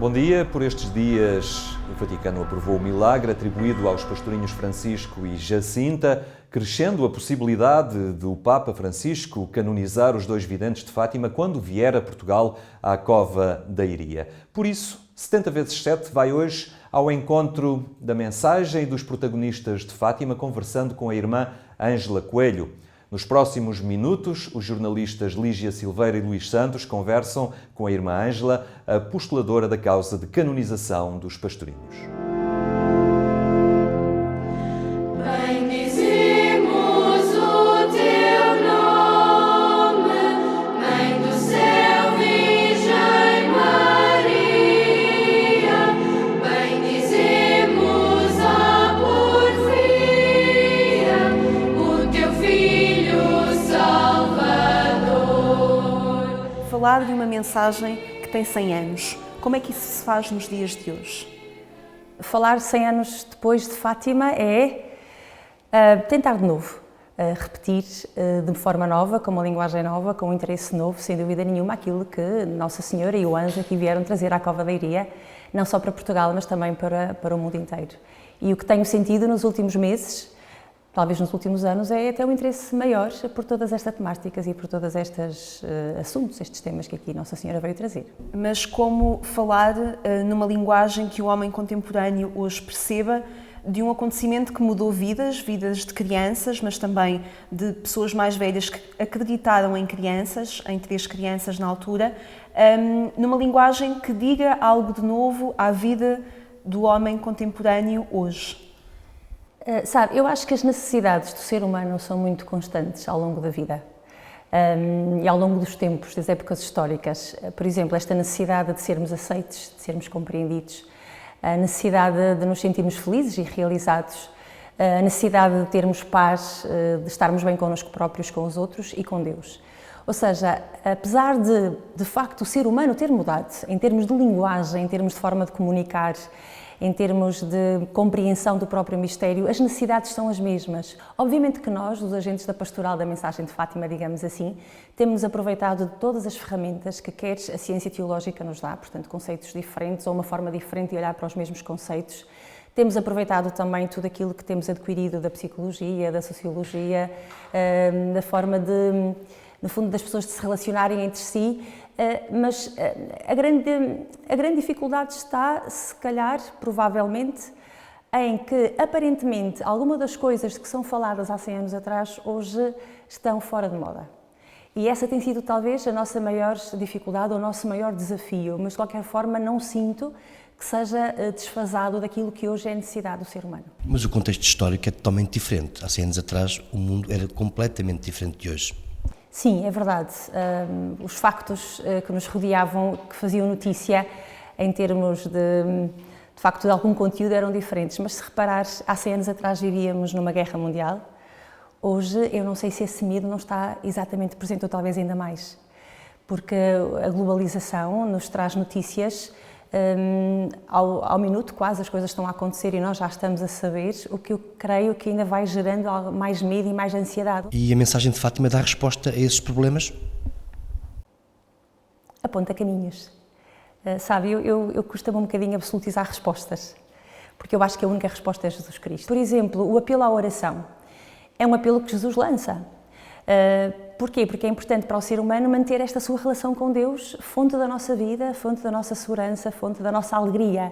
Bom dia. Por estes dias, o Vaticano aprovou o milagre atribuído aos pastorinhos Francisco e Jacinta, crescendo a possibilidade do Papa Francisco canonizar os dois videntes de Fátima quando vier a Portugal à Cova da Iria. Por isso, 70 vezes 7 vai hoje ao encontro da mensagem e dos protagonistas de Fátima, conversando com a irmã Ângela Coelho. Nos próximos minutos, os jornalistas Lígia Silveira e Luís Santos conversam com a irmã Ângela, a postuladora da causa de canonização dos pastorinhos. Falar de uma mensagem que tem 100 anos. Como é que isso se faz nos dias de hoje? Falar 100 anos depois de Fátima é tentar de novo, repetir de forma nova, com uma linguagem nova, com um interesse novo, sem dúvida nenhuma, aquilo que Nossa Senhora e o anjo aqui vieram trazer à Cova da Iria, não só para Portugal, mas também para o mundo inteiro. E o que tenho sentido nos últimos meses, talvez nos últimos anos, é até um interesse maior por todas estas temáticas e por todos estes assuntos, estes temas que aqui Nossa Senhora veio trazer. Mas como falar numa linguagem que o homem contemporâneo hoje perceba de um acontecimento que mudou vidas de crianças, mas também de pessoas mais velhas que acreditaram em crianças, em 3 crianças na altura, numa linguagem que diga algo de novo à vida do homem contemporâneo hoje? Sabe, eu acho que as necessidades do ser humano são muito constantes ao longo da vida e ao longo dos tempos, das épocas históricas. Por exemplo, esta necessidade de sermos aceitos, de sermos compreendidos, a necessidade de nos sentirmos felizes e realizados, a necessidade de termos paz, de estarmos bem connosco próprios, com os outros e com Deus. Ou seja, apesar de facto, o ser humano ter mudado, em termos de linguagem, em termos de forma de comunicar, em termos de compreensão do próprio mistério, as necessidades são as mesmas. Obviamente que nós, os agentes da pastoral da mensagem de Fátima, digamos assim, temos aproveitado de todas as ferramentas que quer a ciência teológica nos dá, portanto, conceitos diferentes ou uma forma diferente de olhar para os mesmos conceitos. Temos aproveitado também tudo aquilo que temos adquirido da psicologia, da sociologia, da forma de, no fundo, das pessoas de se relacionarem entre si, mas a grande dificuldade está, se calhar, provavelmente, em que, aparentemente, algumas das coisas que são faladas há 100 anos atrás, hoje estão fora de moda. E essa tem sido, talvez, a nossa maior dificuldade, o nosso maior desafio, mas, de qualquer forma, não sinto que seja desfasado daquilo que hoje é a necessidade do ser humano. Mas o contexto histórico é totalmente diferente. Há 100 anos atrás, o mundo era completamente diferente de hoje. Sim, é verdade. Os factos que nos rodeavam, que faziam notícia em termos de facto, de algum conteúdo eram diferentes. Mas se reparares, há 100 anos atrás vivíamos numa guerra mundial. Hoje, eu não sei se esse medo não está exatamente presente, ou talvez ainda mais. Porque a globalização nos traz notícias ao minuto, quase as coisas estão a acontecer e nós já estamos a saber, o que eu creio que ainda vai gerando mais medo e mais ansiedade. E a mensagem de Fátima dá resposta a esses problemas? Aponta caminhos. Sabe, eu custa-me um bocadinho absolutizar respostas, porque eu acho que a única resposta é Jesus Cristo. Por exemplo, o apelo à oração é um apelo que Jesus lança. Porquê? Porque é importante para o ser humano manter esta sua relação com Deus, fonte da nossa vida, fonte da nossa segurança, fonte da nossa alegria.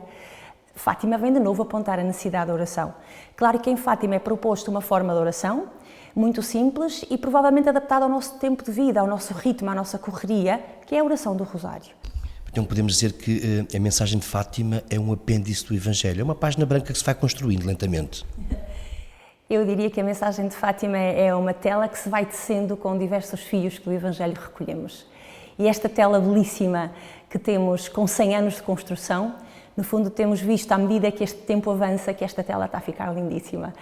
Fátima vem de novo apontar a necessidade da oração. Claro que em Fátima é proposto uma forma de oração muito simples e provavelmente adaptada ao nosso tempo de vida, ao nosso ritmo, à nossa correria, que é a oração do Rosário. Então podemos dizer que a mensagem de Fátima é um apêndice do Evangelho, é uma página branca que se vai construindo lentamente. Eu diria que a mensagem de Fátima é uma tela que se vai tecendo com diversos fios que do Evangelho recolhemos. E esta tela belíssima que temos com 100 anos de construção, no fundo temos visto, à medida que este tempo avança, que esta tela está a ficar lindíssima,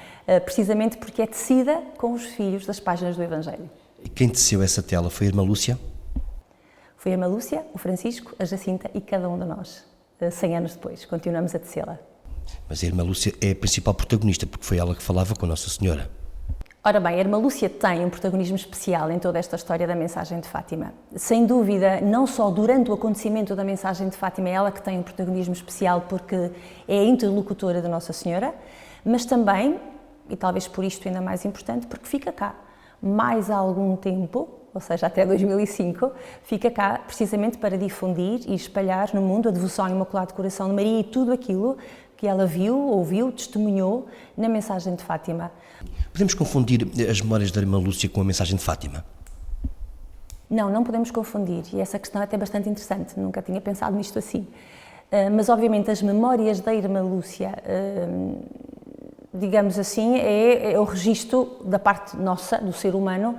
precisamente porque é tecida com os fios das páginas do Evangelho. E quem teceu essa tela foi a irmã Lúcia? Foi a irmã Lúcia, o Francisco, a Jacinta e cada um de nós, 100 anos depois, continuamos a tecê-la. Mas a irmã Lúcia é a principal protagonista, porque foi ela que falava com Nossa Senhora. Ora bem, a Irmã Lúcia tem um protagonismo especial em toda esta história da mensagem de Fátima. Sem dúvida, não só durante o acontecimento da mensagem de Fátima é ela que tem um protagonismo especial porque é a interlocutora de Nossa Senhora, mas também, e talvez por isto ainda mais importante, porque fica cá mais algum tempo, ou seja, até 2005, fica cá precisamente para difundir e espalhar no mundo a devoção ao Imaculado Coração de Maria e tudo aquilo que ela viu, ouviu, testemunhou na mensagem de Fátima. Podemos confundir as memórias da Irmã Lúcia com a mensagem de Fátima? Não, não podemos confundir, e essa questão é até bastante interessante, nunca tinha pensado nisto assim. Mas, obviamente, as memórias da Irmã Lúcia, digamos assim, é o registro da parte nossa, do ser humano,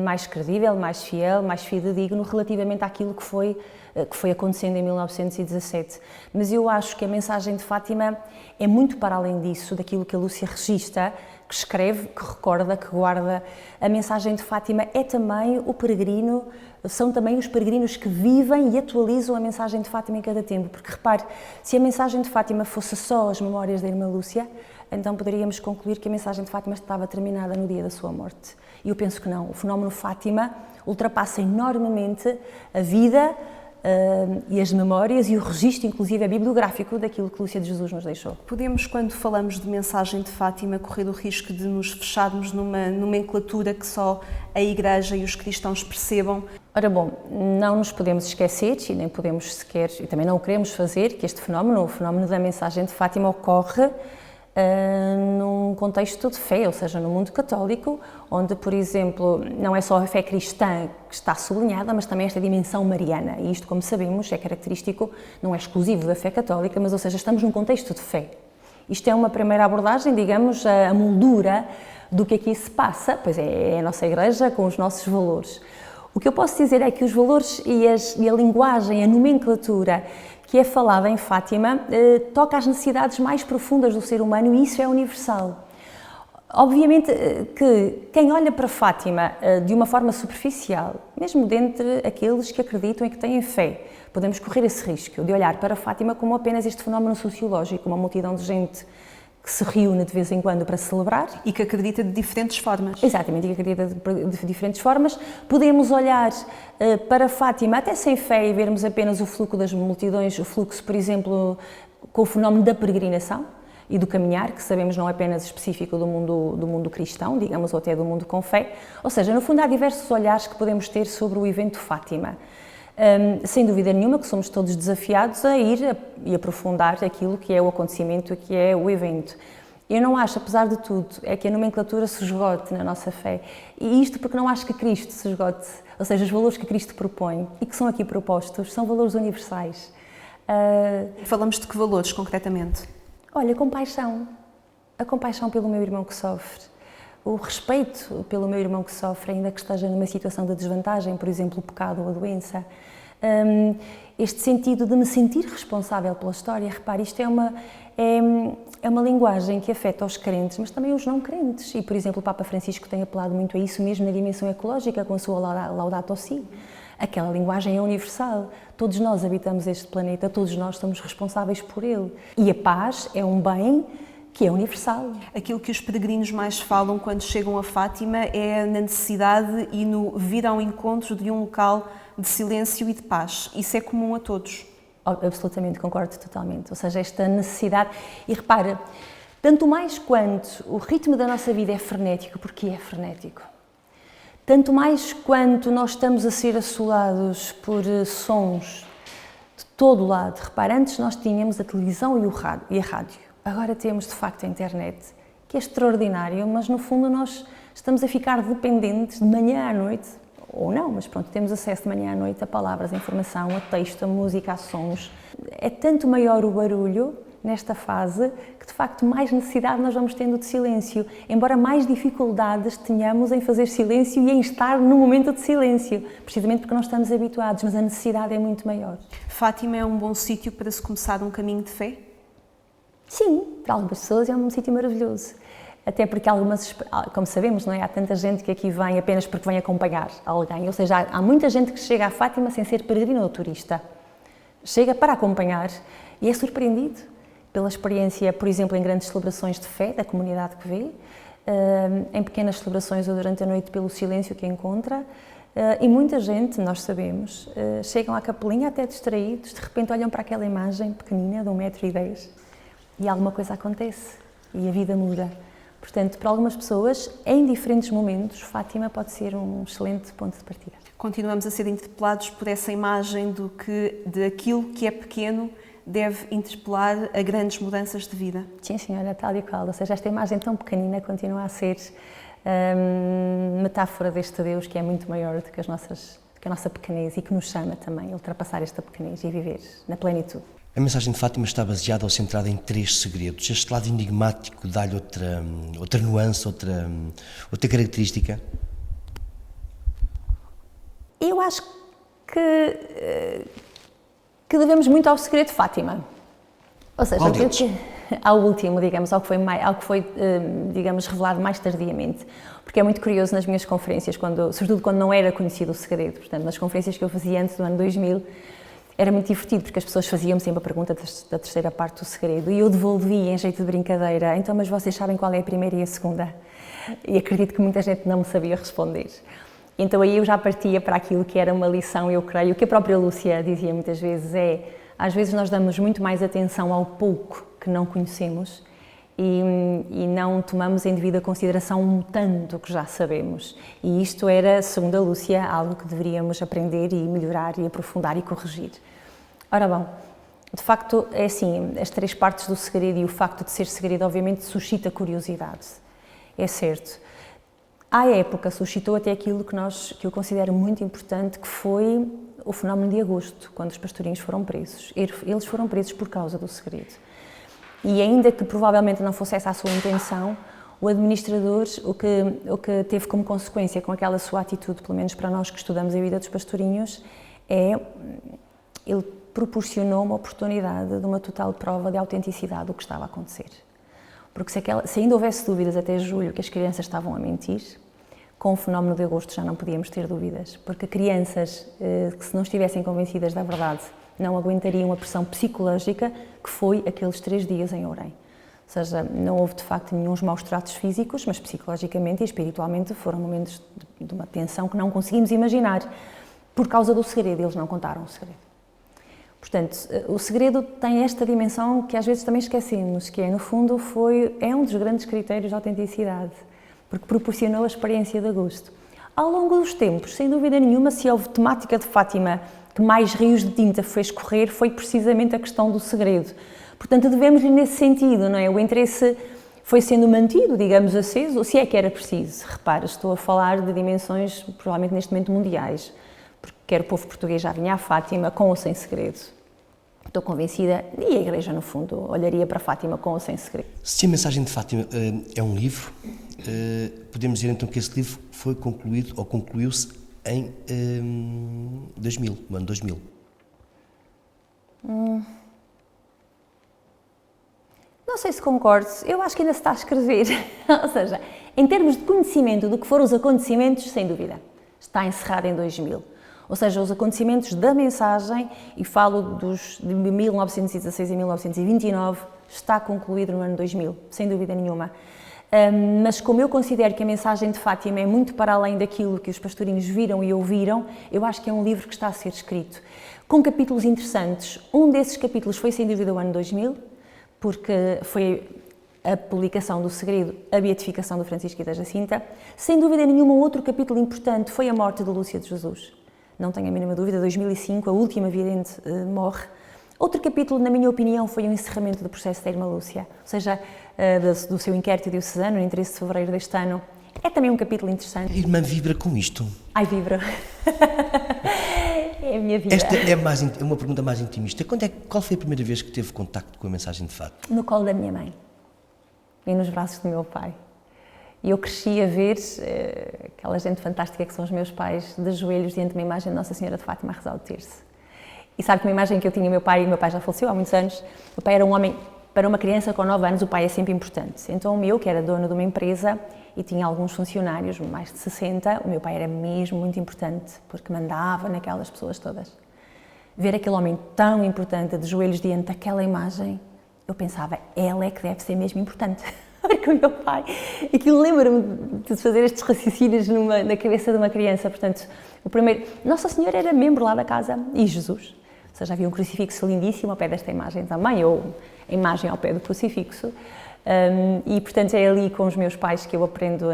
mais credível, mais fiel, mais fidedigno relativamente àquilo que foi acontecendo em 1917. Mas eu acho que a mensagem de Fátima é muito para além disso, daquilo que a Lúcia registra, que escreve, que recorda, que guarda. A mensagem de Fátima é também o peregrino, são também os peregrinos que vivem e atualizam a mensagem de Fátima em cada tempo. Porque repare, se a mensagem de Fátima fosse só as memórias da Irmã Lúcia, então poderíamos concluir que a mensagem de Fátima estava terminada no dia da sua morte. E eu penso que não. O fenómeno Fátima ultrapassa enormemente a vida e as memórias e o registro, inclusive, bibliográfico daquilo que Lúcia de Jesus nos deixou. Podemos, quando falamos de mensagem de Fátima, correr o risco de nos fecharmos numa nomenclatura que só a Igreja e os cristãos percebam? Ora bom, não nos podemos esquecer e nem podemos sequer, e também não o queremos fazer, que este fenómeno, o fenómeno da mensagem de Fátima, ocorre num contexto de fé, ou seja, no mundo católico, onde, por exemplo, não é só a fé cristã que está sublinhada, mas também esta dimensão mariana. E isto, como sabemos, é característico, não é exclusivo da fé católica, mas, ou seja, estamos num contexto de fé. Isto é uma primeira abordagem, digamos, a moldura do que aqui se passa, pois é a nossa Igreja com os nossos valores. O que eu posso dizer é que os valores e a linguagem, a nomenclatura que é falada em Fátima, toca às necessidades mais profundas do ser humano e isso é universal. Obviamente que quem olha para Fátima de uma forma superficial, mesmo dentre aqueles que acreditam e que têm fé, podemos correr esse risco de olhar para Fátima como apenas este fenómeno sociológico, uma multidão de gente que se reúne de vez em quando para celebrar. E que acredita de diferentes formas. Exatamente, e que acredita de diferentes formas. Podemos olhar para Fátima até sem fé e vermos apenas o fluxo das multidões, o fluxo, por exemplo, com o fenómeno da peregrinação e do caminhar, que sabemos não é apenas específico do mundo cristão, digamos, ou até do mundo com fé. Ou seja, no fundo há diversos olhares que podemos ter sobre o evento Fátima. Sem dúvida nenhuma que somos todos desafiados a ir e aprofundar aquilo que é o acontecimento, que é o evento. Eu não acho, apesar de tudo, é que a nomenclatura se esgote na nossa fé. E isto porque não acho que Cristo se esgote. Ou seja, os valores que Cristo propõe e que são aqui propostos são valores universais. Falamos de que valores, concretamente? Olha, compaixão. A compaixão pelo meu irmão que sofre. O respeito pelo meu irmão que sofre, ainda que esteja numa situação de desvantagem, por exemplo, o pecado ou a doença. Este sentido de me sentir responsável pela história, repare, isto é uma linguagem que afeta os crentes, mas também os não crentes. E, por exemplo, o Papa Francisco tem apelado muito a isso mesmo na dimensão ecológica, com a sua Laudato Si. Aquela linguagem é universal. Todos nós habitamos este planeta, todos nós somos responsáveis por ele. E a paz é um bem que é universal. Aquilo que os peregrinos mais falam quando chegam a Fátima é na necessidade e no vir ao encontro de um local de silêncio e de paz. Isso é comum a todos. Absolutamente, concordo totalmente. Ou seja, esta necessidade... E repara, tanto mais quanto o ritmo da nossa vida é frenético, porque é frenético, tanto mais quanto nós estamos a ser assolados por sons de todo o lado. Repara, antes nós tínhamos a televisão e a rádio. Agora temos, de facto, a internet, que é extraordinário, mas, no fundo, nós estamos a ficar dependentes de manhã à noite, ou não, mas pronto, temos acesso de manhã à noite a palavras, a informação, a texto, a música, a sons. É tanto maior o barulho nesta fase que, de facto, mais necessidade nós vamos tendo de silêncio, embora mais dificuldades tenhamos em fazer silêncio e em estar no momento de silêncio, precisamente porque não estamos habituados, mas a necessidade é muito maior. Fátima é um bom sítio para se começar um caminho de fé? Sim, para algumas pessoas é um sítio maravilhoso. Até porque algumas, como sabemos, não é? Há tanta gente que aqui vem apenas porque vem acompanhar alguém. Ou seja, há muita gente que chega à Fátima sem ser peregrino ou turista. Chega para acompanhar e é surpreendido pela experiência, por exemplo, em grandes celebrações de fé da comunidade que vê, em pequenas celebrações ou durante a noite pelo silêncio que encontra. E muita gente, nós sabemos, chegam à capelinha até distraídos, de repente olham para aquela imagem pequenina de 1,10 m e alguma coisa acontece e a vida muda. Portanto, para algumas pessoas, em diferentes momentos, Fátima pode ser um excelente ponto de partida. Continuamos a ser interpelados por essa imagem de aquilo que é pequeno deve interpelar a grandes mudanças de vida. Sim, senhora, tal e qual. Ou seja, esta imagem tão pequenina continua a ser metáfora deste Deus que é muito maior do que a nossa pequenez e que nos chama também a ultrapassar esta pequenez e viver na plenitude. A mensagem de Fátima está baseada ou centrada em 3 segredos. Este lado enigmático dá-lhe outra nuance, outra característica? Eu acho que devemos muito ao segredo de Fátima. Ou seja, ao último, digamos, ao que foi, digamos, revelado mais tardiamente. Porque é muito curioso nas minhas conferências, sobretudo quando não era conhecido o segredo. Portanto, nas conferências que eu fazia antes do ano 2000, era muito divertido, porque as pessoas faziam-me sempre a pergunta da terceira parte do segredo e eu devolvia em jeito de brincadeira. Então, mas vocês sabem qual é a primeira e a segunda? E acredito que muita gente não me sabia responder. Então aí eu já partia para aquilo que era uma lição, eu creio, que a própria Lúcia dizia muitas vezes às vezes nós damos muito mais atenção ao pouco que não conhecemos e não tomamos em devida consideração um tanto que já sabemos. E isto era, segundo a Lúcia, algo que deveríamos aprender e melhorar e aprofundar e corrigir. Ora bom, de facto, é assim, as 3 partes do segredo e o facto de ser segredo obviamente suscita curiosidade, é certo. À época suscitou até aquilo que eu considero muito importante, que foi o fenómeno de agosto, quando os pastorinhos foram presos. Eles foram presos por causa do segredo. E ainda que provavelmente não fosse essa a sua intenção, o administrador, o que teve como consequência com aquela sua atitude, pelo menos para nós que estudamos a vida dos pastorinhos, ele proporcionou uma oportunidade de uma total prova de autenticidade do que estava a acontecer. Porque se ainda houvesse dúvidas até julho que as crianças estavam a mentir, com o fenómeno de agosto já não podíamos ter dúvidas, porque crianças que se não estivessem convencidas da verdade não aguentariam a pressão psicológica que foi aqueles 3 dias em Orem. Ou seja, não houve de facto nenhum maus tratos físicos, mas psicologicamente e espiritualmente foram momentos de uma tensão que não conseguimos imaginar. Por causa do segredo, eles não contaram o segredo. Portanto, o segredo tem esta dimensão que às vezes também esquecemos, que no fundo é um dos grandes critérios de autenticidade, porque proporcionou a experiência de agosto. Ao longo dos tempos, sem dúvida nenhuma, se houve temática de Fátima que mais rios de tinta fez correr, foi precisamente a questão do segredo. Portanto, devemos-lhe nesse sentido, não é? O interesse foi sendo mantido, digamos, aceso, se é que era preciso. Repara, estou a falar de dimensões, provavelmente neste momento, mundiais, porque quer o povo português já vinha a Fátima, com ou sem segredo. Estou convencida, e a Igreja, no fundo, olharia para Fátima com ou sem segredo. Se a mensagem de Fátima é um livro, podemos dizer então que esse livro foi concluído, ou concluiu-se, em 2000, no ano 2000. Não sei se concordo, eu acho que ainda se está a escrever. Ou seja, em termos de conhecimento do que foram os acontecimentos, sem dúvida, está encerrado em 2000. Ou seja, os acontecimentos da mensagem, e falo de 1916 a 1929, está concluído no ano 2000, sem dúvida nenhuma. Mas como eu considero que a mensagem de Fátima é muito para além daquilo que os pastorinhos viram e ouviram, eu acho que é um livro que está a ser escrito, com capítulos interessantes. Um desses capítulos foi sem dúvida o ano 2000, porque foi a publicação do segredo, a beatificação do Francisco e da Jacinta. Sem dúvida nenhuma, outro capítulo importante foi a morte de Lúcia de Jesus. Não tenho a mínima dúvida, 2005, a última vidente morre. Outro capítulo, na minha opinião, foi o encerramento do processo da irmã Lúcia, ou seja, do seu inquérito diocesano, no 13 de fevereiro deste ano. É também um capítulo interessante. A irmã vibra com isto? Ai, vibra. É a minha vida. Esta é uma pergunta mais intimista. Qual foi a primeira vez que teve contacto com a mensagem de Fátima? No colo da minha mãe e nos braços do meu pai. E eu cresci a ver aquela gente fantástica que são os meus pais, de joelhos diante de uma imagem de Nossa Senhora de Fátima a rezar o terço. E sabe que uma imagem que eu tinha, meu pai já faleceu há muitos anos, o pai era um homem, para uma criança com 9 anos, o pai é sempre importante. Então eu, que era dona de uma empresa e tinha alguns funcionários, mais de 60, o meu pai era mesmo muito importante, porque mandava naquelas pessoas todas. Ver aquele homem tão importante, de joelhos diante daquela imagem, eu pensava, ela é que deve ser mesmo importante. Porque o meu pai, aquilo lembra-me de fazer estes raciocínios na cabeça de uma criança. Portanto, o primeiro, Nossa Senhora era membro lá da casa e Jesus. Ou seja, havia um crucifixo lindíssimo ao pé desta imagem também, ou a imagem ao pé do crucifixo. E, portanto, é ali com os meus pais que eu aprendo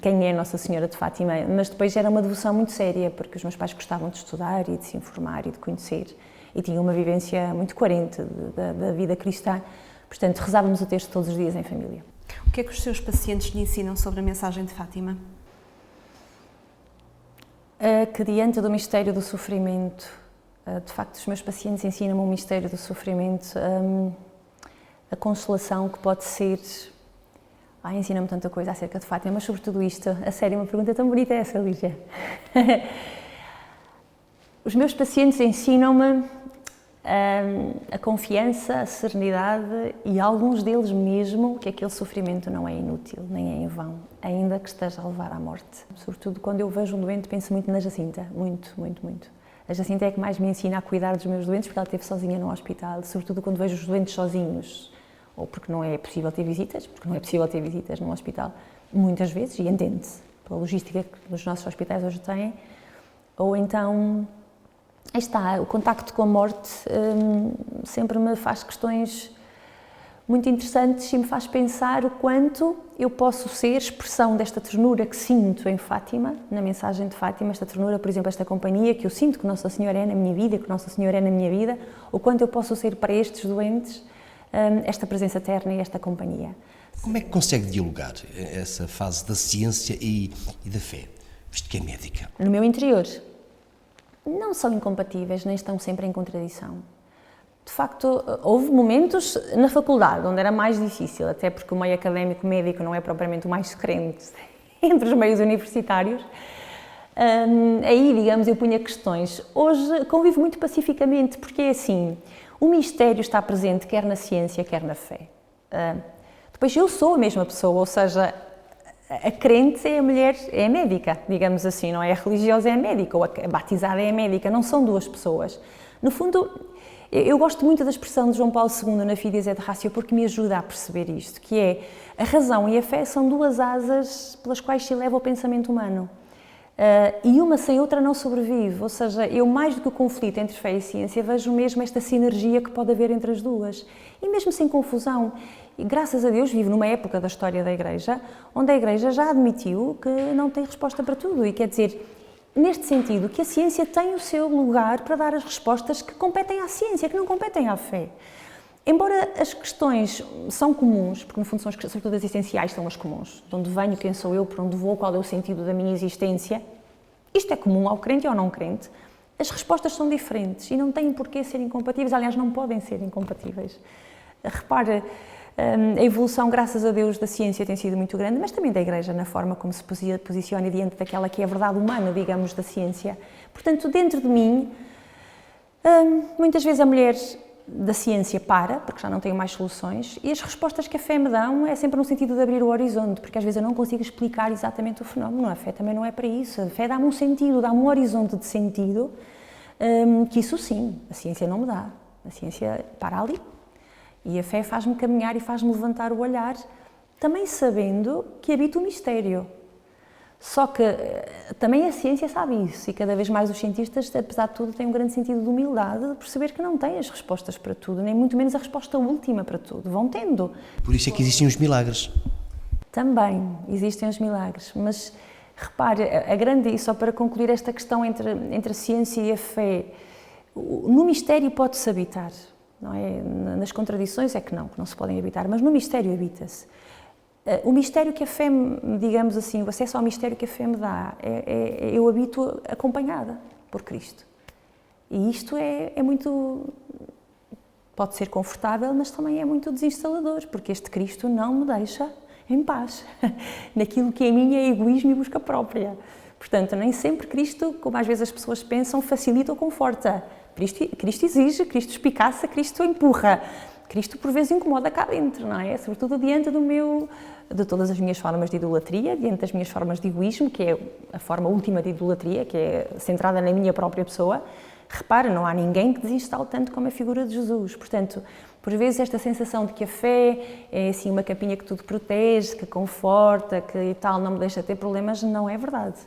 quem é Nossa Senhora de Fátima. Mas depois era uma devoção muito séria, porque os meus pais gostavam de estudar e de se informar e de conhecer. E tinham uma vivência muito coerente da vida cristã. Portanto, rezávamos o texto todos os dias em família. O que é que os seus pacientes lhe ensinam sobre a mensagem de Fátima? Que diante do mistério do sofrimento, de facto, os meus pacientes ensinam-me o mistério do sofrimento, a consolação que pode ser... ensina-me tanta coisa acerca de Fátima, mas sobretudo isto. A sério, uma pergunta tão bonita é essa, Lígia. Os meus pacientes ensinam-me a confiança, a serenidade e alguns deles mesmo que aquele sofrimento não é inútil, nem é em vão, ainda que esteja a levar à morte. Sobretudo quando eu vejo um doente, penso muito na Jacinta, muito, muito, muito. A Jacinta é que mais me ensina a cuidar dos meus doentes, porque ela esteve sozinha no hospital, sobretudo quando vejo os doentes sozinhos, ou porque não é possível ter visitas, no hospital, muitas vezes, e entende-se, pela logística que os nossos hospitais hoje têm, ou então... Aí está, o contacto com a morte sempre me faz questões muito interessantes e me faz pensar o quanto eu posso ser expressão desta ternura que sinto em Fátima, na mensagem de Fátima, esta ternura, por exemplo, esta companhia que eu sinto que Nossa Senhora é na minha vida, que Nossa Senhora é na minha vida, o quanto eu posso ser para estes doentes esta presença terna e esta companhia. Como é que consegue dialogar essa fase da ciência e da fé, visto que é médica? No meu interior. Não são incompatíveis, nem estão sempre em contradição. De facto, houve momentos na faculdade onde era mais difícil, até porque o meio académico médico não é propriamente o mais crente entre os meios universitários. Aí, digamos, eu punha questões. Hoje convivo muito pacificamente, porque é assim, o mistério está presente quer na ciência, quer na fé. Depois eu sou a mesma pessoa, ou seja, a crente é a mulher, é a médica, digamos assim, não é? A religiosa é a médica, ou a batizada é a médica, não são duas pessoas. No fundo, eu gosto muito da expressão de João Paulo II na Fides et Ratio, porque me ajuda a perceber isto, que é, a razão e a fé são duas asas pelas quais se eleva o pensamento humano. E uma sem outra não sobrevive, ou seja, eu mais do que o conflito entre fé e ciência, vejo mesmo esta sinergia que pode haver entre as duas, e mesmo sem confusão. E, graças a Deus, vivo numa época da história da Igreja, onde a Igreja já admitiu que não tem resposta para tudo, e quer dizer, neste sentido, que a ciência tem o seu lugar para dar as respostas que competem à ciência, que não competem à fé. Embora as questões são comuns, porque no fundo são sobretudo as essenciais, são as comuns, de onde venho, quem sou eu, para onde vou, qual é o sentido da minha existência, isto é comum ao crente e ao não crente, as respostas são diferentes e não têm por que ser incompatíveis, aliás, não podem ser incompatíveis. Repara, a evolução, graças a Deus, da ciência tem sido muito grande, mas também da Igreja, na forma como se posiciona diante daquela que é a verdade humana, digamos, da ciência. Portanto, dentro de mim, muitas vezes a mulher da ciência para, porque já não tenho mais soluções, e as respostas que a fé me dão é sempre no sentido de abrir o horizonte, porque às vezes eu não consigo explicar exatamente o fenómeno. A fé também não é para isso. A fé dá-me um sentido, dá-me um horizonte de sentido, que isso sim, a ciência não me dá. A ciência para ali. E a fé faz-me caminhar e faz-me levantar o olhar, também sabendo que habita o mistério. Só que também a ciência sabe isso, e cada vez mais os cientistas, apesar de tudo, têm um grande sentido de humildade de perceber que não têm as respostas para tudo, nem muito menos a resposta última para tudo. Vão tendo. Por isso é que existem os milagres. Também existem os milagres, mas repare, e só para concluir esta questão entre a ciência e a fé, no mistério pode-se habitar. Não é? Nas contradições é que não se podem habitar, mas no mistério habita-se. O mistério que a fé, digamos assim, o acesso ao mistério que a fé me dá, eu habito acompanhada por Cristo. E isto é muito, pode ser confortável, mas também é muito desinstalador, porque este Cristo não me deixa em paz, naquilo que em mim é egoísmo e busca própria. Portanto, nem sempre Cristo, como às vezes as pessoas pensam, facilita ou conforta. Cristo exige, Cristo espicaça, Cristo empurra. Cristo por vezes incomoda cá dentro, não é? Sobretudo diante de todas as minhas formas de idolatria, diante das minhas formas de egoísmo, que é a forma última de idolatria, que é centrada na minha própria pessoa. Repara, não há ninguém que desinstale tanto como a figura de Jesus. Portanto, por vezes esta sensação de que a fé é assim uma capinha que tudo protege, que conforta, que e tal, não me deixa ter problemas, não é verdade.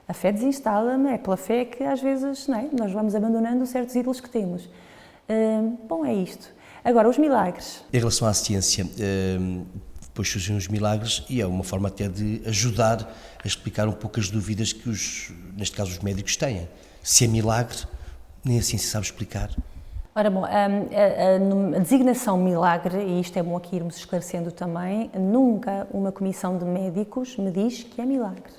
A fé desinstala-me, é pela fé que às vezes, não é? Nós vamos abandonando certos ídolos que temos. Bom, é isto. Agora, os milagres. Em relação à ciência, depois surgem os milagres e é uma forma até de ajudar a explicar um pouco as dúvidas que, neste caso, os médicos têm. Se é milagre, nem assim se sabe explicar. Ora bom, a designação milagre, e isto é bom aqui irmos esclarecendo também, nunca uma comissão de médicos me diz que é milagre.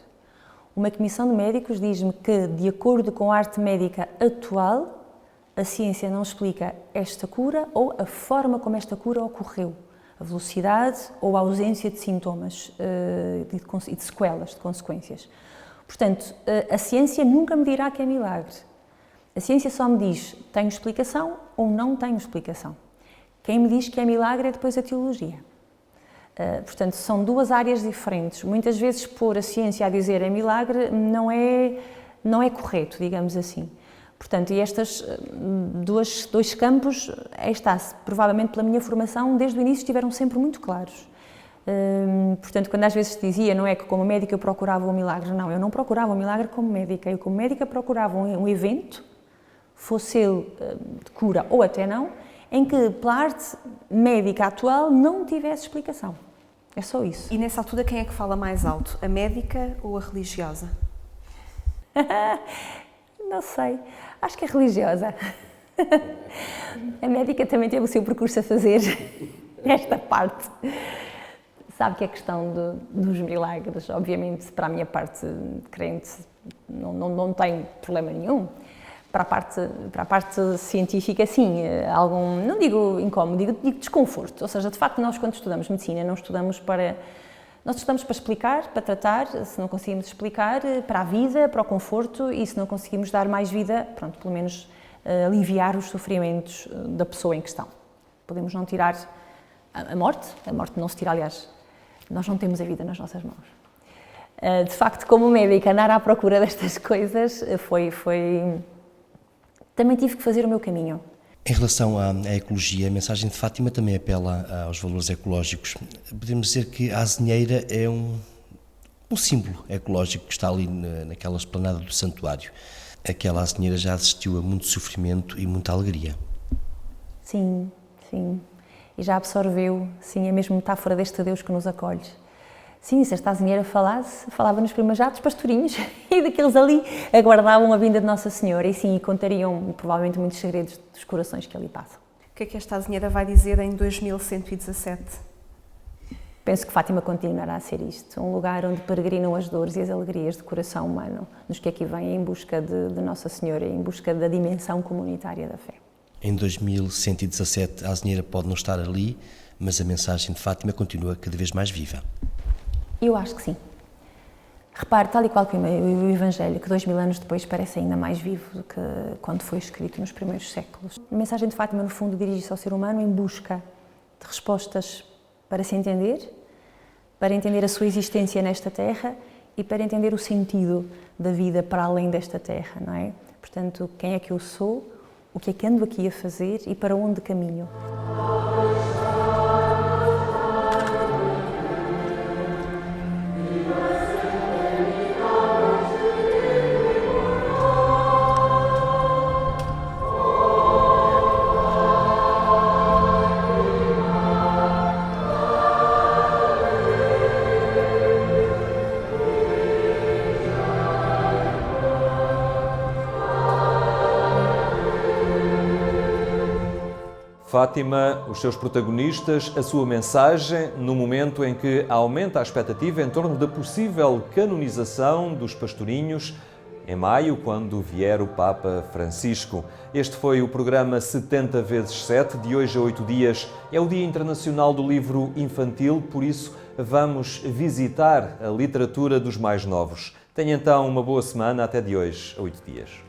Uma comissão de médicos diz-me que, de acordo com a arte médica atual, a ciência não explica esta cura ou a forma como esta cura ocorreu, a velocidade ou a ausência de sintomas e de sequelas, de consequências. Portanto, a ciência nunca me dirá que é milagre. A ciência só me diz tenho explicação ou não tenho explicação. Quem me diz que é milagre é depois a teologia. Portanto, são duas áreas diferentes. Muitas vezes pôr a ciência a dizer é milagre não é correto, digamos assim. Portanto, e estes dois campos, provavelmente pela minha formação, desde o início estiveram sempre muito claros. Portanto, quando às vezes dizia, não é que como médica eu procurava um milagre, não, eu não procurava um milagre como médica, eu como médica procurava um evento, fosse ele de cura ou até não, em que pela arte médica atual não tivesse explicação. É só isso. E nessa altura quem é que fala mais alto, a médica ou a religiosa? Não sei, acho que é religiosa. A médica também teve o seu percurso a fazer nesta parte. Sabe que a questão dos milagres, obviamente, para a minha parte crente, não tem problema nenhum. Para a parte científica, sim, não digo incómodo, digo desconforto. Ou seja, de facto, nós quando estudamos medicina, nós estudamos para explicar, para tratar, se não conseguimos explicar, para a vida, para o conforto, e se não conseguimos dar mais vida, pronto, pelo menos aliviar os sofrimentos da pessoa em questão. Podemos não tirar a morte não se tira, aliás, nós não temos a vida nas nossas mãos. De facto, como médica, andar à procura destas coisas também tive que fazer o meu caminho. Em relação à ecologia, a mensagem de Fátima também apela aos valores ecológicos. Podemos dizer que a azinheira é um símbolo ecológico que está ali naquela esplanada do santuário. Aquela azinheira já assistiu a muito sofrimento e muita alegria. Sim. E já absorveu, sim, a mesma metáfora deste Deus que nos acolhe. Sim, se esta azinheira falava nos primeiros atos pastorinhos e daqueles ali aguardavam a vinda de Nossa Senhora e sim, contariam provavelmente muitos segredos dos corações que ali passam. O que é que esta azinheira vai dizer em 2117? Penso que Fátima continuará a ser isto, um lugar onde peregrinam as dores e as alegrias do coração humano, nos que aqui vêm em busca de Nossa Senhora, em busca da dimensão comunitária da fé. Em 2117 a azinheira pode não estar ali, mas a mensagem de Fátima continua cada vez mais viva. Eu acho que sim. Repare, tal e qual que o Evangelho, que 2000 anos depois parece ainda mais vivo do que quando foi escrito nos primeiros séculos. A mensagem de Fátima, no fundo, dirige-se ao ser humano em busca de respostas para se entender, para entender a sua existência nesta Terra e para entender o sentido da vida para além desta Terra, não é? Portanto, quem é que eu sou, o que é que ando aqui a fazer e para onde caminho. Fátima, os seus protagonistas, a sua mensagem, no momento em que aumenta a expectativa em torno da possível canonização dos pastorinhos em maio, quando vier o Papa Francisco. Este foi o programa 70x7, de hoje a 8 dias. É o Dia Internacional do Livro Infantil, por isso vamos visitar a literatura dos mais novos. Tenha então uma boa semana, até de hoje a 8 dias.